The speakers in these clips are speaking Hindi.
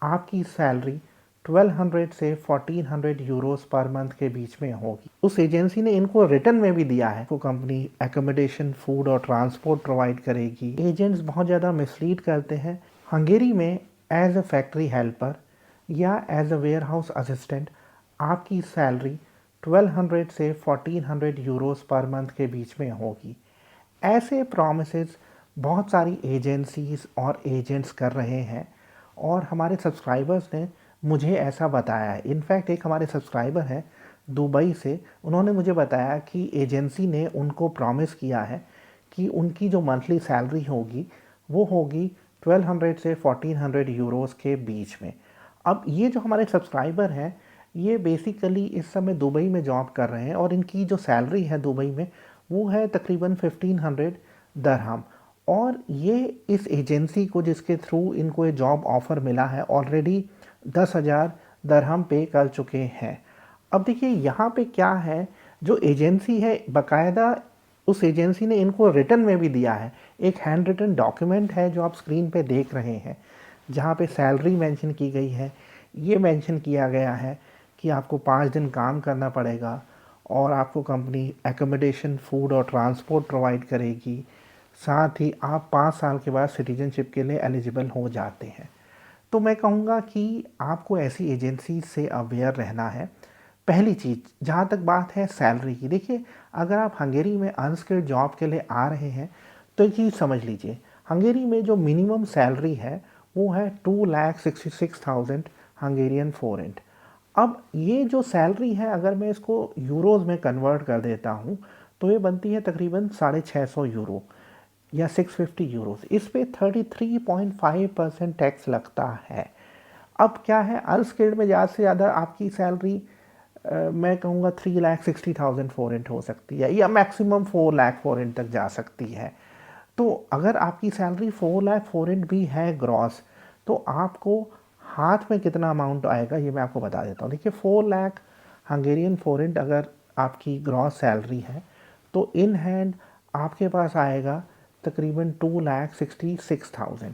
आपकी सैलरी 1200 से 1400 यूरोस पर मंथ के बीच में होगी। उस एजेंसी ने इनको रिटर्न में भी दिया है, को कंपनी एकोमोडेशन, फूड और ट्रांसपोर्ट प्रोवाइड करेगी। एजेंट्स बहुत ज़्यादा मिसलीड करते हैं। हंगेरी में एज अ फैक्ट्री हेल्पर या as a warehouse assistant आपकी सैलरी 1200 से 1400 यूरोस पर मंथ के बीच में होगी। ऐसे प्रॉमिसेस बहुत सारी एजेंसीज और एजेंट्स कर रहे हैं और हमारे सब्सक्राइबर्स ने मुझे ऐसा बताया है। इनफैक्ट एक हमारे सब्सक्राइबर हैं दुबई से, उन्होंने मुझे बताया कि एजेंसी ने उनको प्रॉमिस किया है कि उनकी जो मंथली सैलरी होगी वो होगी 1200 से 1400 यूरोस के बीच में। अब ये जो हमारे सब्सक्राइबर हैं ये बेसिकली इस समय दुबई में जॉब कर रहे हैं और इनकी जो सैलरी है दुबई में वो है तकरीबन 1500 दरहम। और ये इस एजेंसी को जिसके थ्रू इनको ये जॉब ऑफ़र मिला है ऑलरेडी 10,000 दरहम पे कर चुके हैं। अब देखिए यहाँ पे क्या है, जो एजेंसी है बाकायदा उस एजेंसी ने इनको रिटर्न में भी दिया है। एक हैंड रिटन डॉक्यूमेंट है जो आप स्क्रीन पे देख रहे हैं, जहाँ पे सैलरी मेंशन की गई है। ये मेंशन किया गया है कि आपको 5 दिन काम करना पड़ेगा और आपको कंपनी एकोमोडेशन, फूड और ट्रांसपोर्ट प्रोवाइड करेगी। साथ ही आप 5 साल के बाद सिटीजनशिप के लिए एलिजिबल हो जाते हैं। तो मैं कहूँगा कि आपको ऐसी एजेंसी से अवेयर रहना है। पहली चीज़, जहाँ तक बात है सैलरी की, देखिए अगर आप हंगेरी में अनस्किल्ड जॉब के लिए आ रहे हैं तो एक चीज़ समझ लीजिए, हंगेरी में जो मिनिमम सैलरी है वो है 2,66,000 हंगेरियन फोरेंट। अब ये जो सैलरी है अगर मैं इसको यूरोज़ में कन्वर्ट कर देता हूँ तो ये बनती है तकरीबन 650 यूरो या 650 यूरोस। इस पे 33.5% टैक्स लगता है। अब क्या है, अनस्किल्ड में ज़्यादा से ज़्यादा आपकी सैलरी मैं कहूँगा 3,60,000 फोरेंट हो सकती है या मैक्सिमम 4 लाख फोरेंट तक जा सकती है। तो अगर आपकी सैलरी 4 लाख फोरेंट भी है ग्रॉस, तो आपको हाथ में कितना अमाउंट आएगा ये मैं आपको बता देता हूँ। देखिए 4 लाख हंगेरियन फोरेंट अगर आपकी ग्रॉस सैलरी है तो इन हैंड आपके पास आएगा तकरीबन 2,66,000।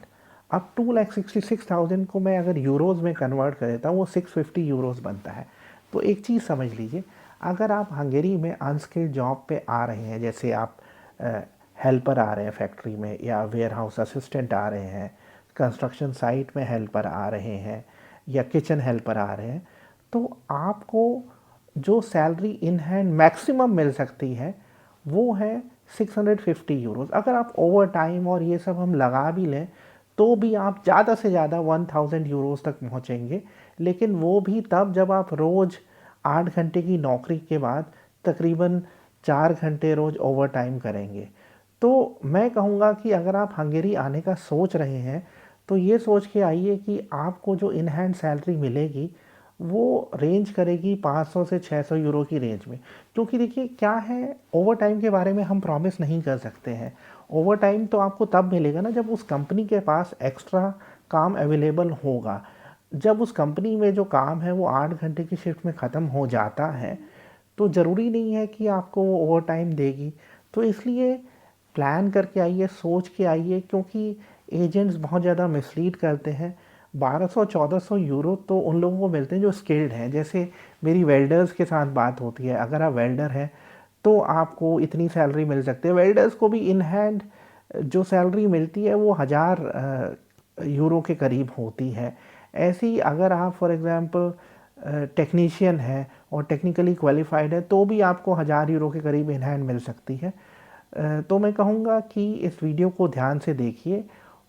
अब 2,66,000 को मैं अगर यूरोज़ में कन्वर्ट कर देता हूँ वो 650 यूरोज़ बनता है। तो एक चीज़ समझ लीजिए, अगर आप हंगेरी में अनस्किल्ड जॉब पे आ रहे हैं, जैसे आप हेल्पर आ रहे हैं फैक्ट्री में या वेयर हाउस असिस्टेंट आ रहे हैं, कंस्ट्रक्शन साइट में हेल्पर आ रहे हैं या किचन हेल्पर आ रहे हैं, तो आपको जो सैलरी इन हैंड मैक्सिमम मिल सकती है वो है 650 यूरोज़। अगर आप ओवर टाइम और ये सब हम लगा भी लें तो भी आप ज़्यादा से ज़्यादा 1000 यूरोज़ तक पहुँचेंगे, लेकिन वो भी तब जब आप रोज़ 8 घंटे की नौकरी के बाद तकरीबन 4 घंटे रोज़ ओवर टाइम करेंगे। तो मैं कहूँगा कि अगर आप हंगेरी आने का सोच रहे हैं तो ये सोच के आइए कि आपको जो इन हैंड सैलरी मिलेगी वो रेंज करेगी 500 से 600 यूरो की रेंज में। क्योंकि देखिए क्या है, ओवर टाइम के बारे में हम प्रॉमिस नहीं कर सकते हैं। ओवर टाइम तो आपको तब मिलेगा ना जब उस कंपनी के पास एक्स्ट्रा काम अवेलेबल होगा। जब उस कंपनी में जो काम है वो 8 घंटे की शिफ्ट में ख़त्म हो जाता है तो ज़रूरी नहीं है कि आपको वो ओवर टाइम देगी। तो इसलिए प्लान करके आइए, सोच के आइए, क्योंकि एजेंट्स बहुत ज़्यादा मिसलीड करते हैं। 1200-1400 यूरो तो उन लोगों को मिलते हैं जो स्किल्ड हैं। जैसे मेरी वेल्डर्स के साथ बात होती है, अगर आप वेल्डर हैं तो आपको इतनी सैलरी मिल सकती है। वेल्डर्स को भी इन हैंड जो सैलरी मिलती है वो 1000 यूरो के करीब होती है। ऐसे ही अगर आप फॉर एग्ज़ाम्पल टेक्नीशियन है और टेक्निकली क्वालिफाइड है तो भी आपको 1000 यूरो के करीब इन हैंड मिल सकती है। तो मैं कहूँगा कि इस वीडियो को ध्यान से देखिए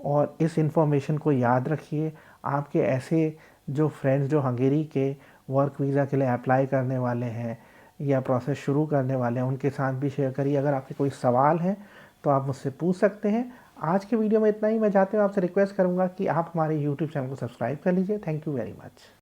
और इस इन्फॉर्मेशन को याद रखिए। आपके ऐसे जो फ्रेंड्स जो हंगेरी के वर्क वीज़ा के लिए अप्लाई करने वाले हैं या प्रोसेस शुरू करने वाले हैं उनके साथ भी शेयर करिए। अगर आपके कोई सवाल हैं तो आप मुझसे पूछ सकते हैं। आज के वीडियो में इतना ही। मैं चाहते हुए आपसे रिक्वेस्ट करूँगा कि आप हमारे यूट्यूब चैनल को सब्सक्राइब कर लीजिए। Thank you very much.